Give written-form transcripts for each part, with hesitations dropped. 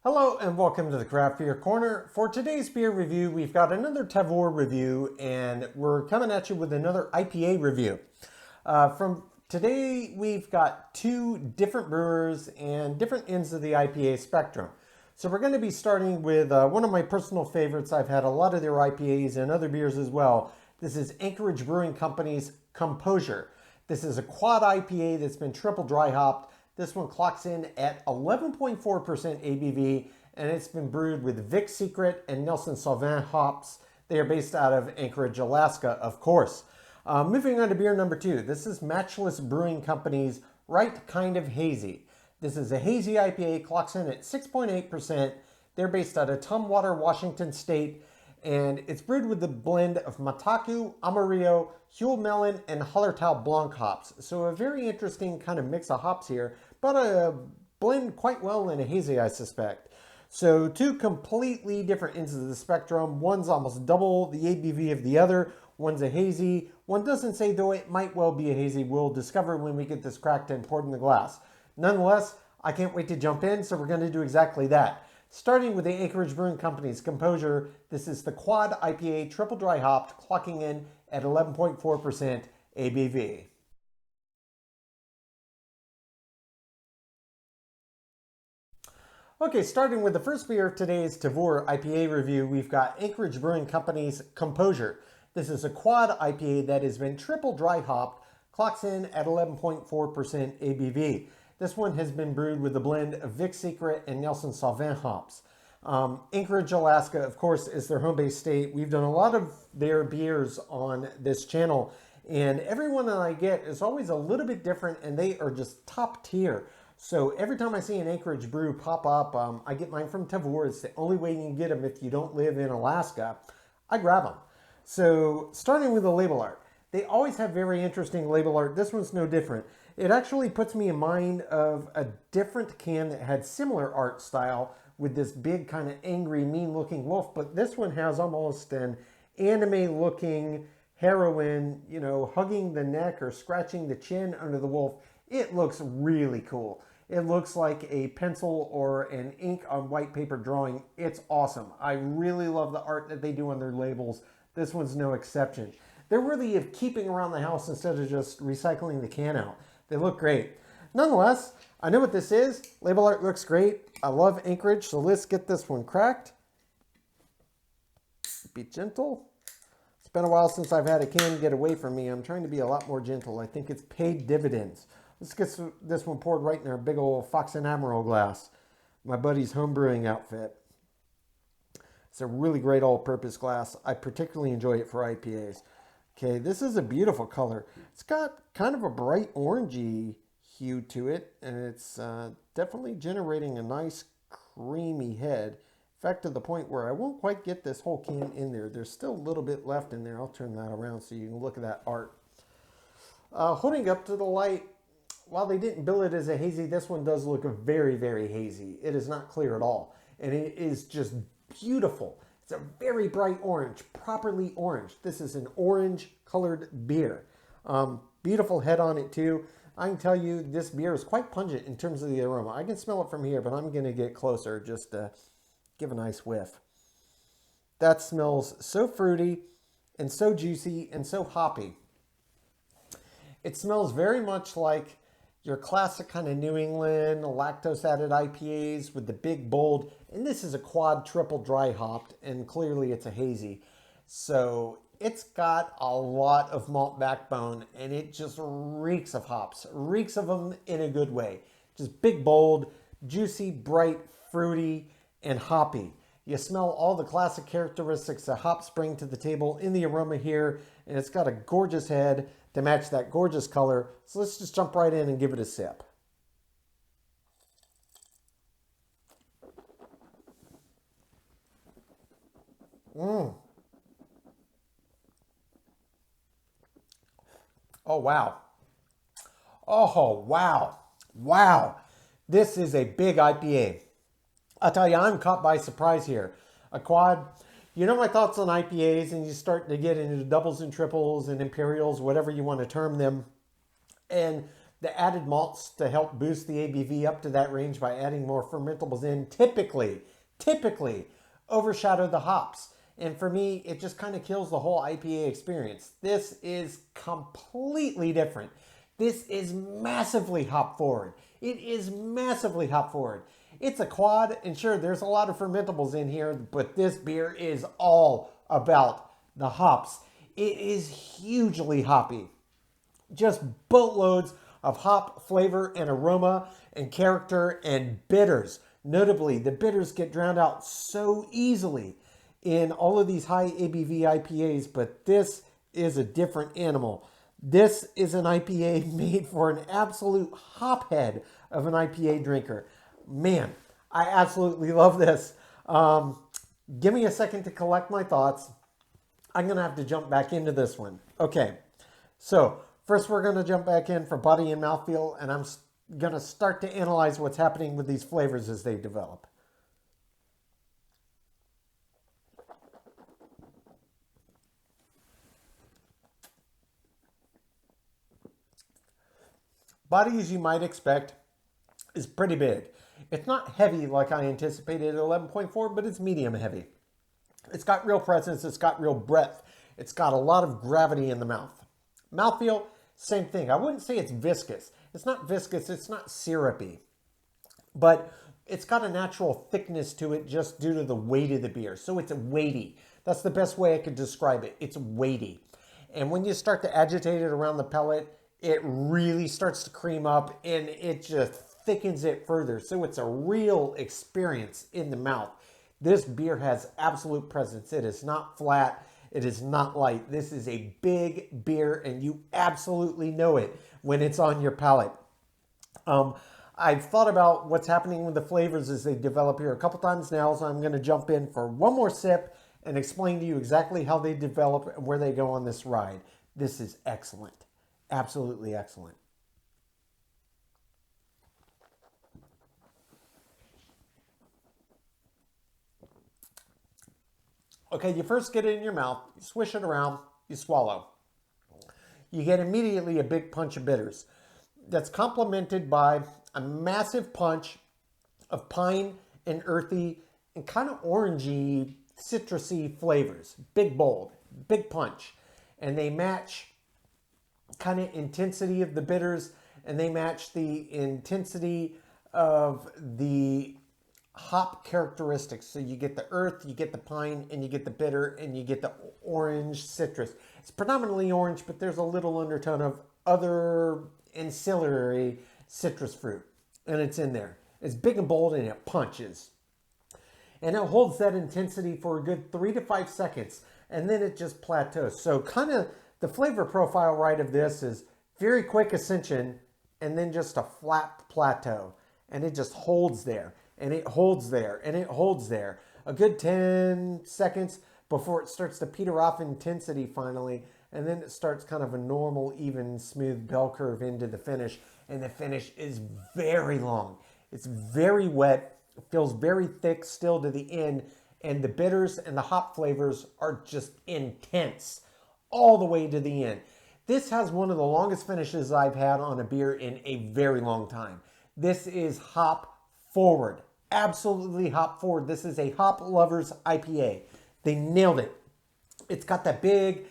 Hello and welcome to the Craft Beer Corner. For today's beer review, we've got another Tavour review and we're coming at you with another IPA review. From today, we've got two different brewers and different ends of the IPA spectrum. So we're going to be starting with one of my personal favorites. I've had a lot of their IPAs and other beers as well. This is Anchorage Brewing Company's Composure. This is a quad IPA that's been triple dry hopped. This one clocks in at 11.4% ABV, and it's been brewed with Vic Secret and Nelson Sauvin hops. They are based out of Anchorage, Alaska, of course. Moving on to beer number two. This is Matchless Brewing Company's Kind of Hazy. This is a hazy IPA, clocks in at 6.8%. They're based out of Tumwater, Washington State, and it's brewed with the blend of Mataku, Amarillo, Huell Melon, and Hallertau Blanc hops. So a very interesting kind of mix of hops here, but a blend quite well in a hazy, I suspect. So two completely different ends of the spectrum. One's almost double the ABV of the other. One's a hazy. One doesn't say, though it might well be a hazy. We'll discover when we get this cracked and poured in the glass. Nonetheless, I can't wait to jump in, so we're going to do exactly that. Starting with the Anchorage Brewing Company's Composure, this is the Quad IPA triple dry hopped, clocking in at 11.4% ABV. Okay, starting with the first beer of today's Tavour IPA review, we've got Anchorage Brewing Company's Composure. This is a quad IPA that has been triple dry hopped, clocks in at 11.4% ABV. This one has been brewed with a blend of Vic Secret and Nelson Sauvin hops. Anchorage, Alaska, of course, is their home base state. We've done a lot of their beers on this channel, and every one that I get is always a little bit different, and they are just top tier. So every time I see an Anchorage brew pop up, I get mine from Tavour. It's the only way you can get them if you don't live in Alaska. I grab them. So starting with the label art. They always have very interesting label art. This one's no different. It actually puts me in mind of a different can that had similar art style with this big kind of angry, mean-looking wolf, but this one has almost an anime-looking heroine, you know, hugging the neck or scratching the chin under the wolf. It looks really cool. It looks like a pencil or an ink on white paper drawing. It's awesome. I really love the art that they do on their labels. This one's no exception. They're worthy of keeping around the house instead of just recycling the can out. They look great. Nonetheless, I know what this is. Label art looks great. I love Anchorage, so let's get this one cracked. Be gentle. It's been a while since I've had a can get away from me. I'm trying to be a lot more gentle. I think it's paid dividends. Let's get this one poured right in our big old Fox and Admiral glass. My buddy's home brewing outfit. It's a really great all-purpose glass. I particularly enjoy it for IPAs. Okay, this is a beautiful color. It's got kind of a bright orangey hue to it, and it's definitely generating a nice creamy head. In fact, to the point where I won't quite get this whole can in there. There's still a little bit left in there. I'll turn that around so you can look at that art. Holding up to the light, while they didn't bill it as a hazy, this one does look very, very hazy. It is not clear at all, and it is just beautiful. It's a very bright orange, properly orange. This is an orange colored beer. Beautiful head on it too. I can tell you this beer is quite pungent in terms of the aroma. I can smell it from here, but I'm going to get closer just to give a nice whiff. That smells so fruity and so juicy and so hoppy. It smells very much like your classic kind of New England lactose-added IPAs with the big, bold, and this is a quad triple dry hopped, and clearly it's a hazy. So it's got a lot of malt backbone, and it just reeks of hops, reeks of them in a good way. Just big, bold, juicy, bright, fruity, and hoppy. You smell all the classic characteristics that hops bring to the table in the aroma here, and it's got a gorgeous head to match that gorgeous color. So let's just jump right in and give it a sip. Oh, wow. Oh, wow. Wow. This is a big IPA. I'll tell you, I'm caught by surprise here. A quad, you know my thoughts on IPAs, and you start to get into doubles and triples and imperials, whatever you want to term them. And the added malts to help boost the ABV up to that range by adding more fermentables in typically overshadow the hops. And for me, it just kind of kills the whole IPA experience. This is completely different. This is massively hop forward. It is massively hop forward. It's a quad, and sure, there's a lot of fermentables in here, but this beer is all about the hops. It is hugely hoppy. Just boatloads of hop flavor and aroma and character and bitters. Notably, the bitters get drowned out so easily in all of these high ABV IPAs, but this is a different animal. This is an IPA made for an absolute hophead of an IPA drinker. Man, I absolutely love this. Give me a second to collect my thoughts. I'm going to have to jump back into this one. Okay, so first we're going to jump back in for body and mouthfeel, and I'm going to start to analyze what's happening with these flavors as they develop. Body, as you might expect, is pretty big. It's not heavy like I anticipated at 11.4, but it's medium heavy. It's got real presence. It's got real breadth. It's got a lot of gravity in the mouth. Mouthfeel, same thing. I wouldn't say it's viscous. It's not viscous. It's not syrupy. But it's got a natural thickness to it just due to the weight of the beer. So it's weighty. That's the best way I could describe it. It's weighty. And when you start to agitate it around the pellet, it really starts to cream up and it just thickens it further. So it's a real experience in the mouth. This beer has absolute presence. It is not flat. It is not light. This is a big beer and you absolutely know it when it's on your palate. I've thought about what's happening with the flavors as they develop here a couple times now, so I'm going to jump in for one more sip and explain to you exactly how they develop and where they go on this ride. This is excellent. Absolutely excellent. Okay, you first get it in your mouth, you swish it around, you swallow. You get immediately a big punch of bitters that's complemented by a massive punch of pine and earthy and kind of orangey, citrusy flavors. Big bold, big punch. And they match kind of intensity of the bitters, and they match the intensity of the hop characteristics. So you get the earth, you get the pine, and you get the bitter, and you get the orange citrus. It's predominantly orange, but there's a little undertone of other ancillary citrus fruit, and it's in there. It's big and bold, and it punches. And it holds that intensity for a good 3 to 5 seconds, and then it just plateaus. So kind of the flavor profile right of this is very quick ascension and then just a flat plateau. And it just holds there and it holds there and it holds there. A good 10 seconds before it starts to peter off intensity finally. And then it starts kind of a normal, even, smooth bell curve into the finish. And the finish is very long. It's very wet. It feels very thick still to the end. And the bitters and the hop flavors are just intense all the way to the end. This has one of the longest finishes I've had on a beer in a very long time. This is hop forward. Absolutely hop forward. This is a hop lovers IPA. They nailed it. It's got that big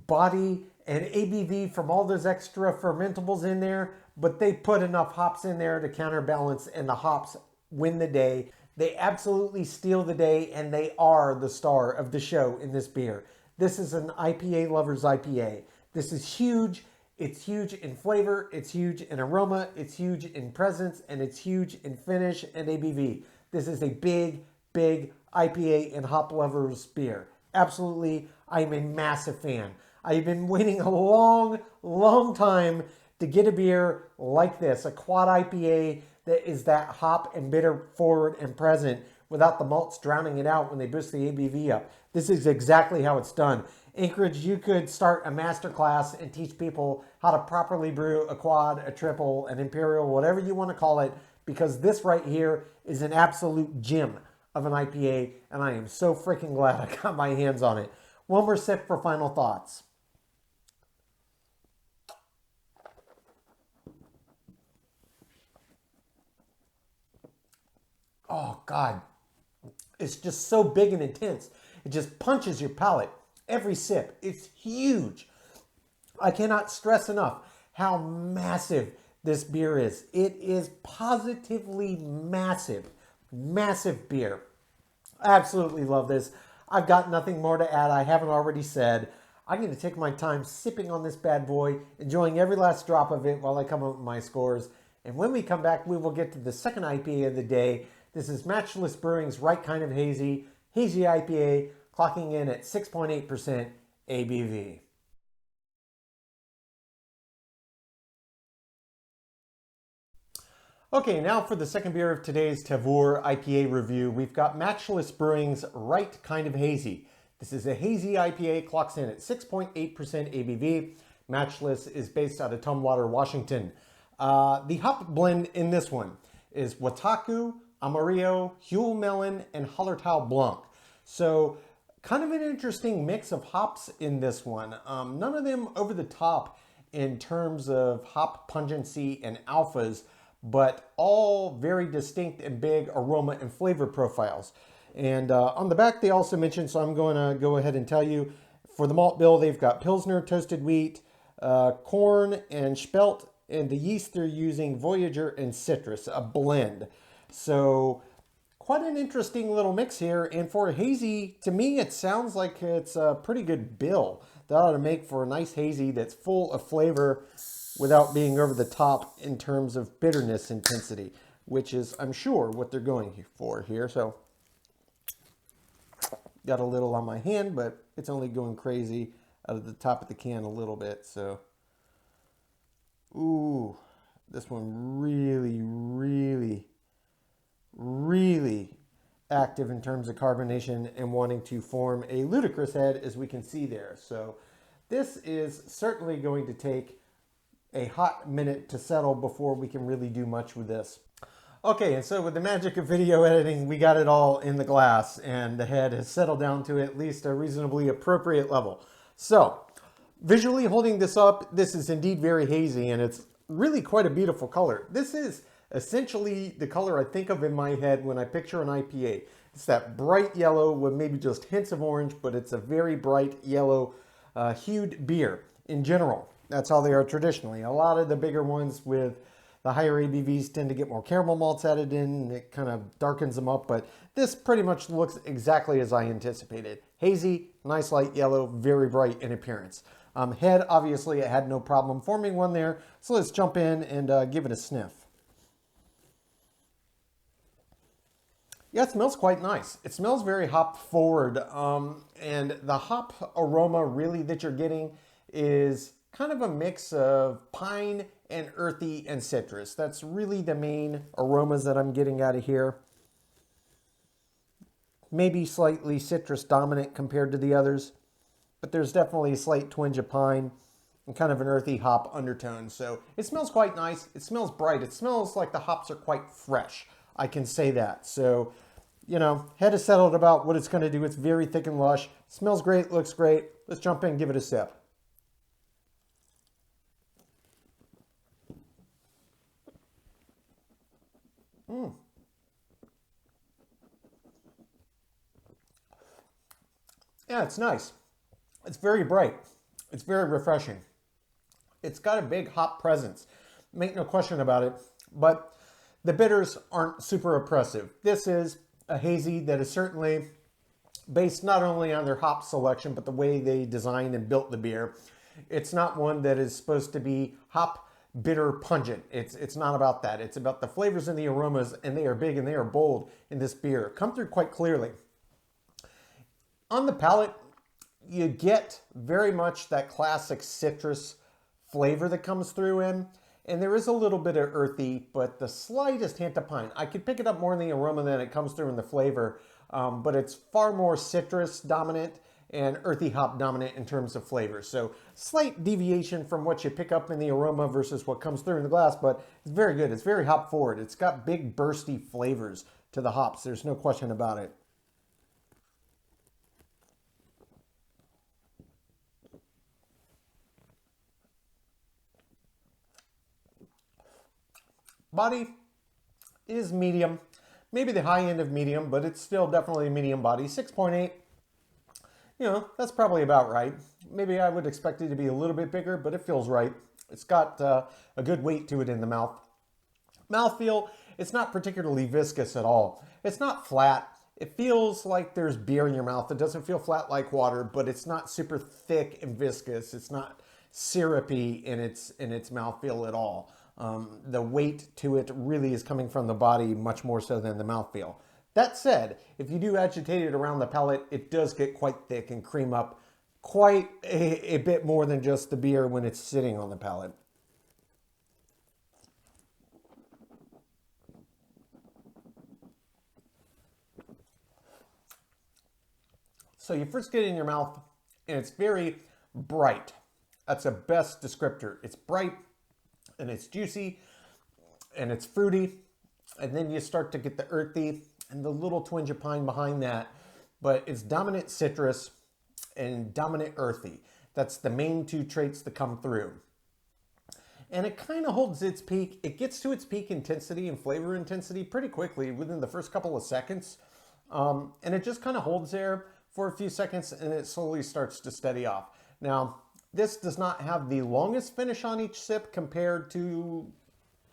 body and ABV from all those extra fermentables in there, but they put enough hops in there to counterbalance, and the hops win the day. They absolutely steal the day, and they are the star of the show in this beer. This is an IPA lover's IPA. This is huge. It's huge in flavor. It's huge in aroma. It's huge in presence. And it's huge in finish and ABV. This is a big IPA and hop lovers beer. Absolutely, I am a massive fan. I've been waiting a long time to get a beer like this, a quad IPA that is that hop and bitter forward and present without the malts drowning it out when they boost the ABV up. This is exactly how it's done. Anchorage, you could start a masterclass and teach people how to properly brew a quad, a triple, an imperial, whatever you want to call it, because this right here is an absolute gem of an IPA, and I am so freaking glad I got my hands on it. One more sip for final thoughts. Oh God, it's just so big and intense. It just punches your palate every sip. It's huge. I cannot stress enough how massive this beer is. It is positively massive, massive beer. I absolutely love this. I've got nothing more to add I haven't already said. I'm going to take my time sipping on this bad boy, enjoying every last drop of it while I come up with my scores. And when we come back, we will get to the second IPA of the day. This is Matchless Brewing's Right Kind of Hazy, Hazy IPA, clocking in at 6.8% ABV. Okay, now for the second beer of today's Tavour IPA review, we've got Matchless Brewing's Right Kind of Hazy. This is a hazy IPA, clocks in at 6.8% ABV. Matchless is based out of Tumwater, Washington. The hop blend in this one is Wataku, Amarillo, Huel Melon, and Hallertau Blanc. So kind of an interesting mix of hops in this one. None of them over the top in terms of hop pungency and alphas, but all very distinct and big aroma and flavor profiles. And on the back, they also mentioned, so I'm going to go ahead and tell you, for the malt bill, they've got Pilsner, toasted wheat, corn, and spelt, and the yeast they're using, Voyager and citrus, a blend. So quite an interesting little mix here. And for a hazy, to me, it sounds like it's a pretty good bill. That ought to make for a nice hazy that's full of flavor without being over the top in terms of bitterness intensity, which is, I'm sure, what they're going for here. So got a little on my hand, but it's only going crazy out of the top of the can a little bit. So, ooh, this one really, really, really active in terms of carbonation and wanting to form a ludicrous head, as we can see there. So this is certainly going to take a hot minute to settle before we can really do much with this. Okay, and so with the magic of video editing, we got it all in the glass, and the head has settled down to at least a reasonably appropriate level. So, visually holding this up, this is indeed very hazy, and it's really quite a beautiful color. This is essentially the color I think of in my head when I picture an IPA. It's that bright yellow with maybe just hints of orange, but it's a very bright yellow hued beer in general. That's how they are traditionally. A lot of the bigger ones with the higher ABVs tend to get more caramel malts added in, and it kind of darkens them up, but this pretty much looks exactly as I anticipated. Hazy, nice light yellow, very bright in appearance. Head, obviously, it had no problem forming one there, so let's jump in and give it a sniff. Yeah, it smells quite nice. It smells very hop forward, and the hop aroma really that you're getting is kind of a mix of pine and earthy and citrus. That's really the main aromas that I'm getting out of here. Maybe slightly citrus dominant compared to the others, but there's definitely a slight twinge of pine and kind of an earthy hop undertone. So it smells quite nice. It smells bright. It smells like the hops are quite fresh. I can say that. So, you know, head is settled about what it's going to do. It's very thick and lush. Smells great, looks great. Let's jump in and give it a sip. Yeah, it's nice. It's very bright. It's very refreshing. It's got a big hop presence. Make no question about it. But the bitters aren't super oppressive. This is a hazy that is certainly based not only on their hop selection, but the way they designed and built the beer. It's not one that is supposed to be hop bitter pungent. It's not about that. It's about the flavors and the aromas, and they are big and they are bold in this beer. Come through quite clearly. On the palate, you get very much that classic citrus flavor that comes through in, and there is a little bit of earthy, but the slightest hint of pine. I could pick it up more in the aroma than it comes through in the flavor, but it's far more citrus dominant and earthy hop dominant in terms of flavor. So slight deviation from what you pick up in the aroma versus what comes through in the glass, but it's very good. It's very hop forward. It's got big bursty flavors to the hops. There's no question about it. Body is medium, maybe the high end of medium, but it's still definitely a medium body. 6.8, you know, that's probably about right. Maybe I would expect it to be a little bit bigger, but it feels right. It's got a good weight to it in the mouth. Mouthfeel, it's not particularly viscous at all. It's not flat. It feels like there's beer in your mouth. It doesn't feel flat like water, but it's not super thick and viscous. It's not syrupy in its mouthfeel at all. The weight to it really is coming from the body much more so than the mouthfeel. That said, if you do agitate it around the palate, it does get quite thick and cream up quite a bit more than just the beer when it's sitting on the palate. So you first get it in your mouth and it's very bright. That's the best descriptor. It's bright and it's juicy and it's fruity. And then you start to get the earthy and the little twinge of pine behind that. But it's dominant citrus and dominant earthy. That's the main two traits that come through. And it kind of holds its peak. It gets to its peak intensity and flavor intensity pretty quickly within the first couple of seconds. And it just kind of holds there for a few seconds and it slowly starts to steady off. Now, this does not have the longest finish on each sip compared to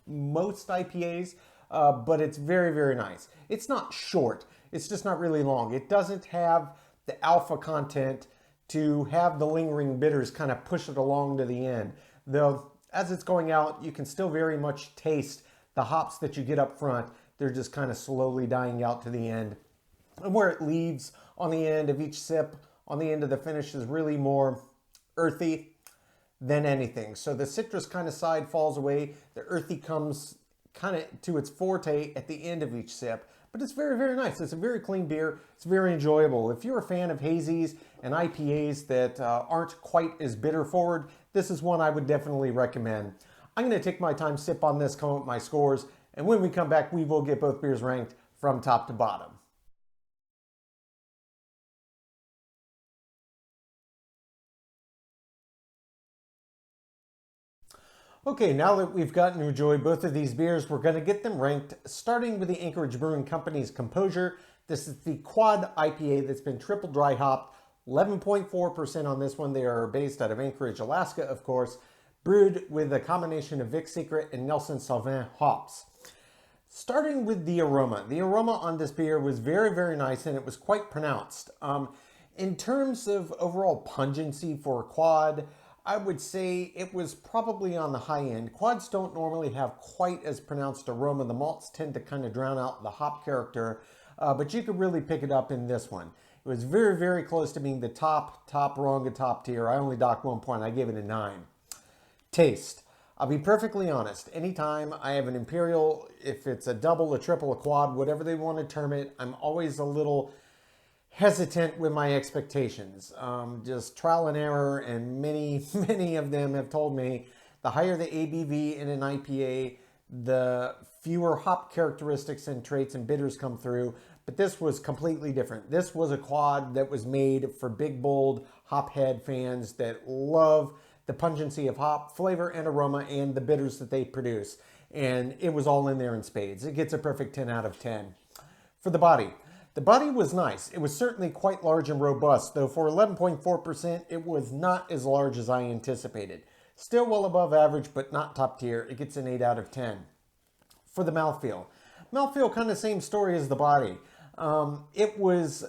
most IPAs, but it's very, very nice. It's not short. It's just not really long. It doesn't have the alpha content to have the lingering bitters kind of push it along to the end. Though, as it's going out, you can still very much taste the hops that you get up front. They're just kind of slowly dying out to the end. And where it leaves on the end of each sip, on the end of the finish, is really more earthy than anything. So the citrus kind of side falls away. The earthy comes kind of to its forte at the end of each sip. But it's very, very nice. It's a very clean beer. It's very enjoyable. If you're a fan of hazies and IPAs that aren't quite as bitter forward, this is one I would definitely recommend. I'm going to take my time, sip on this, come up with my scores, and when we come back, we will get both beers ranked from top to bottom. Okay, now that we've gotten to enjoy both of these beers, we're going to get them ranked, starting with the Anchorage Brewing Company's Composure. This is the quad IPA that's been triple dry hopped, 11.4% on this one. They are based out of Anchorage, Alaska, of course, brewed with a combination of Vic Secret and Nelson Sauvin hops. Starting with the aroma. The aroma on this beer was very, very nice and it was quite pronounced. In terms of overall pungency for a quad, I would say it was probably on the high end. Quads don't normally have quite as pronounced aroma. The malts tend to kind of drown out the hop character, but you could really pick it up in this one. It was very, very close to being the top rung of top tier. I only docked 1 point. I gave it a 9. Taste. I'll be perfectly honest. Anytime I have an Imperial, if it's a double, a triple, a quad, whatever they want to term it, I'm always a little hesitant with my expectations. Just trial and error, and many of them have told me the higher the ABV in an IPA, the fewer hop characteristics and traits and bitters come through. But this was completely different. This was a quad that was made for big, bold hophead fans that love the pungency of hop, flavor and aroma, and the bitters that they produce. And it was all in there in spades. It gets a perfect 10 out of 10. For the body. The body was nice. It was certainly quite large and robust, though for 11.4%, it was not as large as I anticipated. Still well above average, but not top tier. It gets an 8 out of 10. For the mouthfeel. Mouthfeel, kind of same story as the body. It was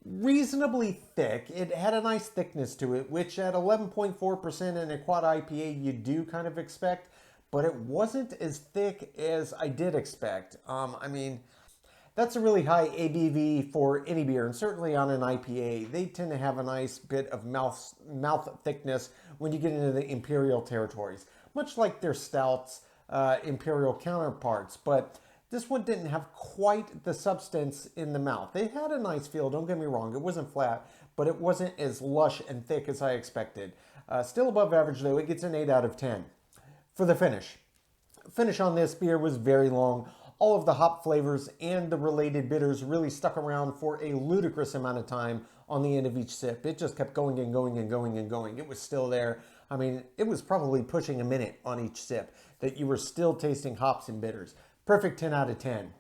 reasonably thick. It had a nice thickness to it, which at 11.4% in a quad IPA, you do kind of expect, but it wasn't as thick as I did expect. I mean, that's a really high ABV for any beer, and certainly on an IPA. They tend to have a nice bit of mouth thickness when you get into the Imperial territories, much like their stouts, Imperial counterparts, but this one didn't have quite the substance in the mouth. They had a nice feel, don't get me wrong. It wasn't flat, but it wasn't as lush and thick as I expected. Still above average, though. It gets an 8 out of 10. For the finish. Finish on this beer was very long. All of the hop flavors and the related bitters really stuck around for a ludicrous amount of time on the end of each sip. It just kept going and going and going and going. It was still there. I mean, it was probably pushing a minute on each sip that you were still tasting hops and bitters. Perfect 10 out of 10.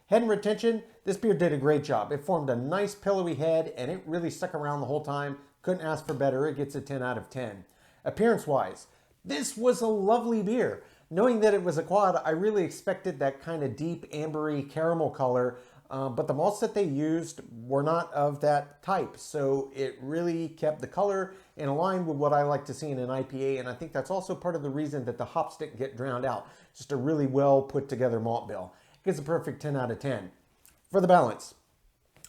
Head and retention, this beer did a great job. It formed a nice pillowy head and it really stuck around the whole time. Couldn't ask for better. It gets a 10 out of 10. Appearance-wise, this was a lovely beer. Knowing that it was a quad, I really expected that kind of deep ambery caramel color, but the malts that they used were not of that type. So it really kept the color in line with what I like to see in an IPA, and I think that's also part of the reason that the hops didn't get drowned out. Just a really well put together malt bill. It gets a perfect 10 out of 10. For the balance,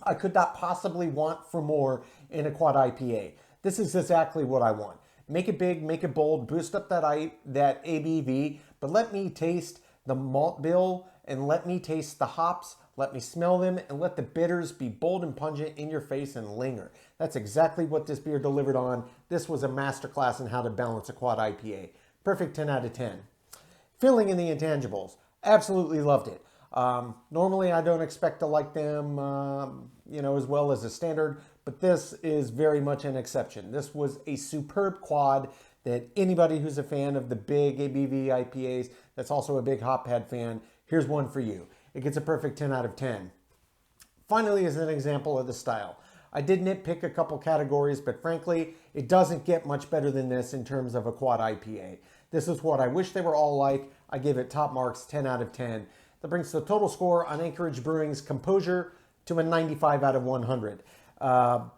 I could not possibly want for more in a quad IPA. This is exactly what I want. Make it big, make it bold, boost up that ABV, but let me taste the malt bill and let me taste the hops, let me smell them, and let the bitters be bold and pungent in your face and linger. That's exactly what this beer delivered on. This was a masterclass in how to balance a quad IPA. Perfect 10 out of 10. Feeling in the intangibles. Absolutely loved it. Normally I don't expect to like them, as well as a standard, but this is very much an exception. This was a superb quad that anybody who's a fan of the big ABV IPAs, that's also a big hophead fan, here's one for you. It gets a perfect 10 out of 10. Finally, as an example of the style, I did nitpick a couple categories, but frankly, it doesn't get much better than this in terms of a quad IPA. This is what I wish they were all like. I give it top marks, 10 out of 10. That brings the total score on Anchorage Brewing's Composure to a 95 out of 100.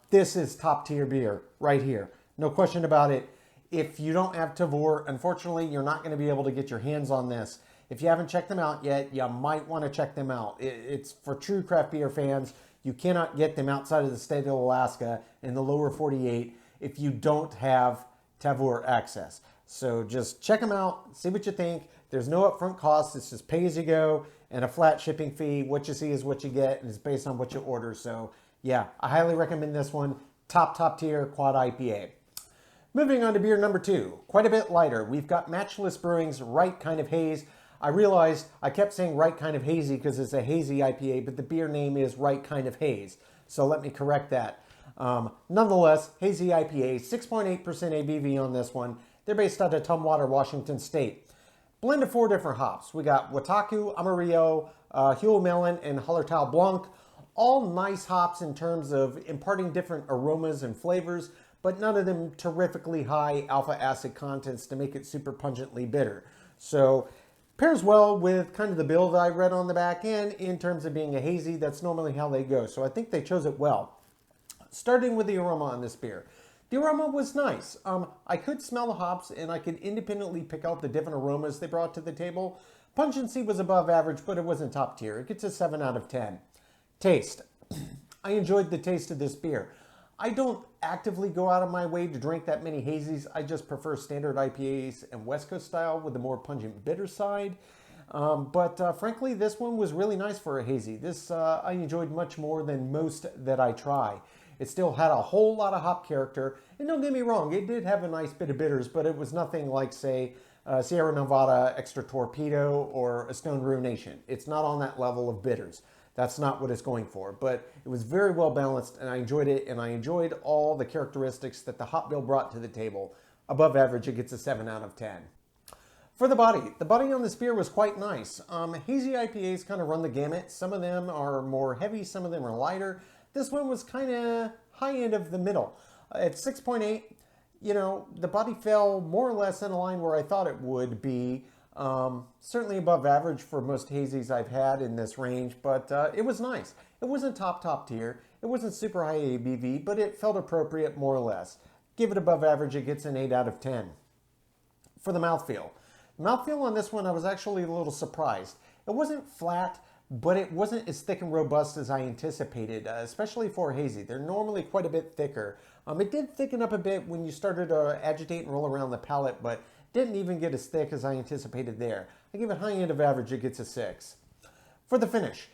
This is top tier beer right here. No question about it. If you don't have Tavour, unfortunately, you're not going to be able to get your hands on this. If you haven't checked them out yet, you might want to check them out. It's for true craft beer fans. You cannot get them outside of the state of Alaska in the lower 48 if you don't have Tavour access. So just check them out, see what you think. There's no upfront cost. It's just pay as you go and a flat shipping fee. What you see is what you get, and it's based on what you order. So yeah, I highly recommend this one. Top tier quad IPA. Moving on to beer number 2, quite a bit lighter. We've got Matchless Brewing's Right Kind of Haze. I realized I kept saying Right Kind of Hazy because it's a hazy IPA, but the beer name is Right Kind of Haze. So let me correct that. Nonetheless, hazy IPA, 6.8% ABV on this one. They're based out of Tumwater, Washington State. Blend of 4 different hops. We got Wataku, Amarillo, Huel Melon, and Hallertau Blanc. All nice hops in terms of imparting different aromas and flavors, but none of them terrifically high alpha acid contents to make it super pungently bitter. So pairs well with kind of the bill that I read on the back end in terms of being a hazy. That's normally how they go. So I think they chose it well. Starting with the aroma on this beer. The aroma was nice. I could smell the hops and I could independently pick out the different aromas they brought to the table. Pungency was above average, but it wasn't top tier. It gets a 7 out of 10. Taste. I enjoyed the taste of this beer. I don't actively go out of my way to drink that many hazies. I just prefer standard IPAs and West Coast style with the more pungent bitter side. But frankly, this one was really nice for a hazy. This I enjoyed much more than most that I try. It still had a whole lot of hop character. And don't get me wrong, it did have a nice bit of bitters, but it was nothing like, say, Sierra Nevada Extra Torpedo or a Stone Ruination. It's not on that level of bitters. That's not what it's going for, but it was very well balanced and I enjoyed it, and I enjoyed all the characteristics that the hop bill brought to the table. Above average, it gets a 7 out of 10. For the body on this beer was quite nice. Hazy IPAs kind of run the gamut. Some of them are more heavy, some of them are lighter. This one was kind of high end of the middle. At 6.8, the body fell more or less in a line where I thought it would be. Certainly above average for most hazies I've had in this range, but it was nice. It wasn't top tier. It wasn't super high ABV, but it felt appropriate more or less. Give it above average, it gets an 8 out of 10. For the mouthfeel. The mouthfeel on this one, I was actually a little surprised. It wasn't flat, but it wasn't as thick and robust as I anticipated, especially for hazy. They're normally quite a bit thicker. It did thicken up a bit when you started to agitate and roll around the palate, but didn't even get as thick as I anticipated there. I give it high end of average, it gets a 6. For the finish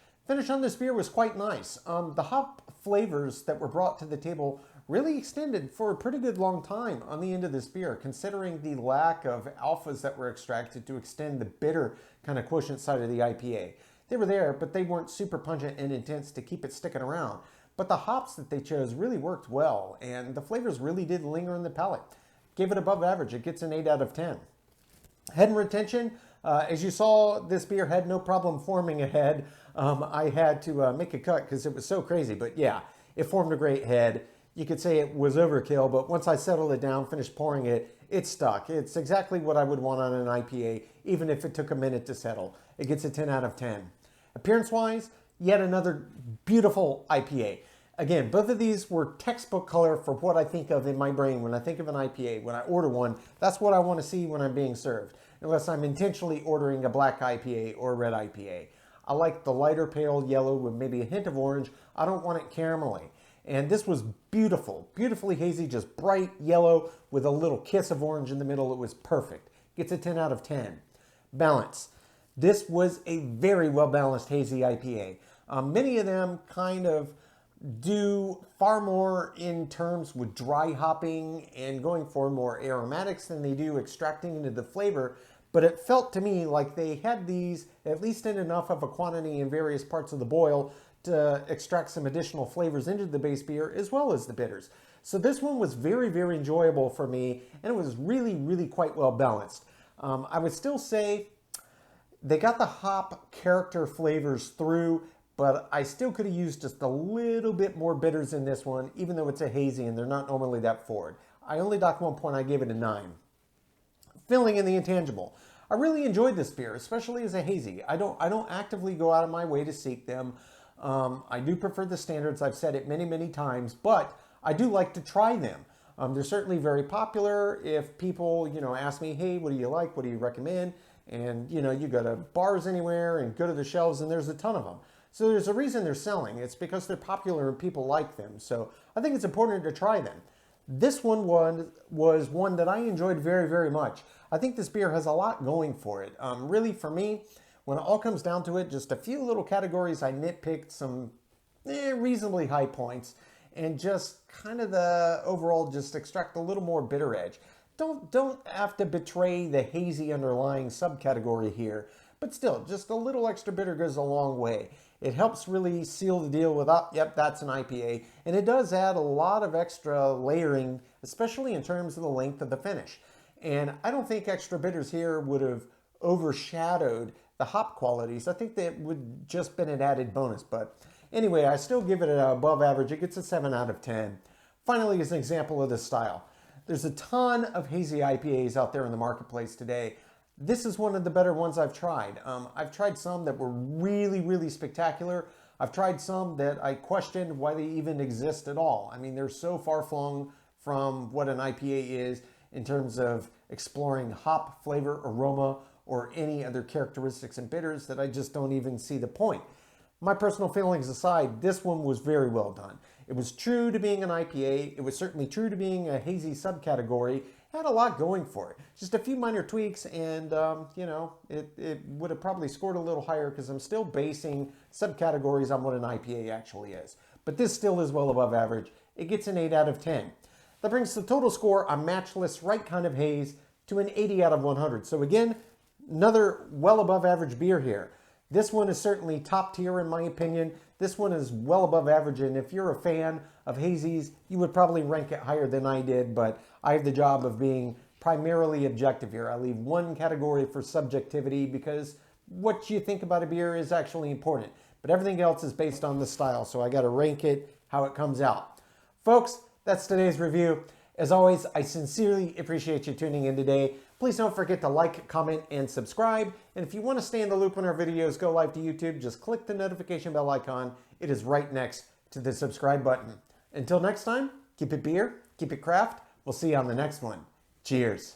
on this beer was quite nice. The hop flavors that were brought to the table really extended for a pretty good long time on the end of this beer, considering the lack of alphas that were extracted to extend the bitter kind of quotient side of the IPA. They were there, but they weren't super pungent and intense to keep it sticking around. But the hops that they chose really worked well, and the flavors really did linger in the palate. Gave it above average. It gets an 8 out of 10. Head and retention, As you saw, this beer had no problem forming a head. I had to make a cut because it was so crazy. But yeah, it formed a great head. You could say it was overkill, but once I settled it down, finished pouring it, it stuck. It's exactly what I would want on an IPA, even if it took a minute to settle. It gets a 10 out of 10. Appearance-wise, yet another beautiful IPA. Again, both of these were textbook color for what I think of in my brain when I think of an IPA. When I order one, that's what I want to see when I'm being served, unless I'm intentionally ordering a black IPA or a red IPA. I like the lighter pale yellow with maybe a hint of orange. I don't want it caramelly. And this was beautiful, beautifully hazy, just bright yellow with a little kiss of orange in the middle. It was perfect. Gets a 10 out of 10. Balance. This was a very well-balanced hazy IPA. Many of them kind of do far more in terms with dry hopping and going for more aromatics than they do extracting into the flavor. But it felt to me like they had these at least in enough of a quantity in various parts of the boil to extract some additional flavors into the base beer as well as the bitters. So this one was very, very enjoyable for me, and it was really, really quite well balanced. I would still say they got the hop character flavors through, but I still could have used just a little bit more bitters in this one, even though it's a hazy and they're not normally that forward. I only docked 1 point, I gave it a 9. Filling in the intangible. I really enjoyed this beer, especially as a hazy. I don't actively go out of my way to seek them. I do prefer the standards. I've said it many, many times, but I do like to try them. They're certainly very popular. If people, ask me, hey, what do you like? What do you recommend? And, you go to bars anywhere and go to the shelves and there's a ton of them. So there's a reason they're selling. It's because they're popular and people like them. So I think it's important to try them. This one was one that I enjoyed very, very much. I think this beer has a lot going for it. Really, for me, when it all comes down to it, just a few little categories I nitpicked, some reasonably high points, and just kind of the overall just extract a little more bitter edge. Don't have to betray the hazy underlying subcategory here, but still, just a little extra bitter goes a long way. It helps really seal the deal with, yep, that's an IPA. And it does add a lot of extra layering, especially in terms of the length of the finish. And I don't think extra bitters here would have overshadowed the hop qualities. I think that would just been an added bonus. But anyway, I still give it an above average. It gets a 7 out of 10. Finally, as an example of this style, there's a ton of hazy IPAs out there in the marketplace today. This is one of the better ones I've tried. I've tried some that were really, really spectacular. I've tried some that I questioned why they even exist at all. I mean, they're so far flung from what an IPA is in terms of exploring hop, flavor, aroma, or any other characteristics and bitters that I just don't even see the point. My personal feelings aside, this one was very well done. It was true to being an IPA. It was certainly true to being a hazy subcategory. Had a lot going for it. Just a few minor tweaks and, it would have probably scored a little higher because I'm still basing subcategories on what an IPA actually is. But this still is well above average. It gets an 8 out of 10. That brings the total score on Matchless Kind of Haze to an 80 out of 100. So again, another well above average beer here. This one is certainly top tier in my opinion. This one is well above average, and if you're a fan of hazies, you would probably rank it higher than I did, but I have the job of being primarily objective here. I leave one category for subjectivity because what you think about a beer is actually important, but everything else is based on the style, so I got to rank it how it comes out. Folks, that's today's review. As always, I sincerely appreciate you tuning in today. Please don't forget to like, comment, and subscribe. And if you want to stay in the loop when our videos go live to YouTube, just click the notification bell icon. It is right next to the subscribe button. Until next time, keep it beer, keep it craft. We'll see you on the next one. Cheers.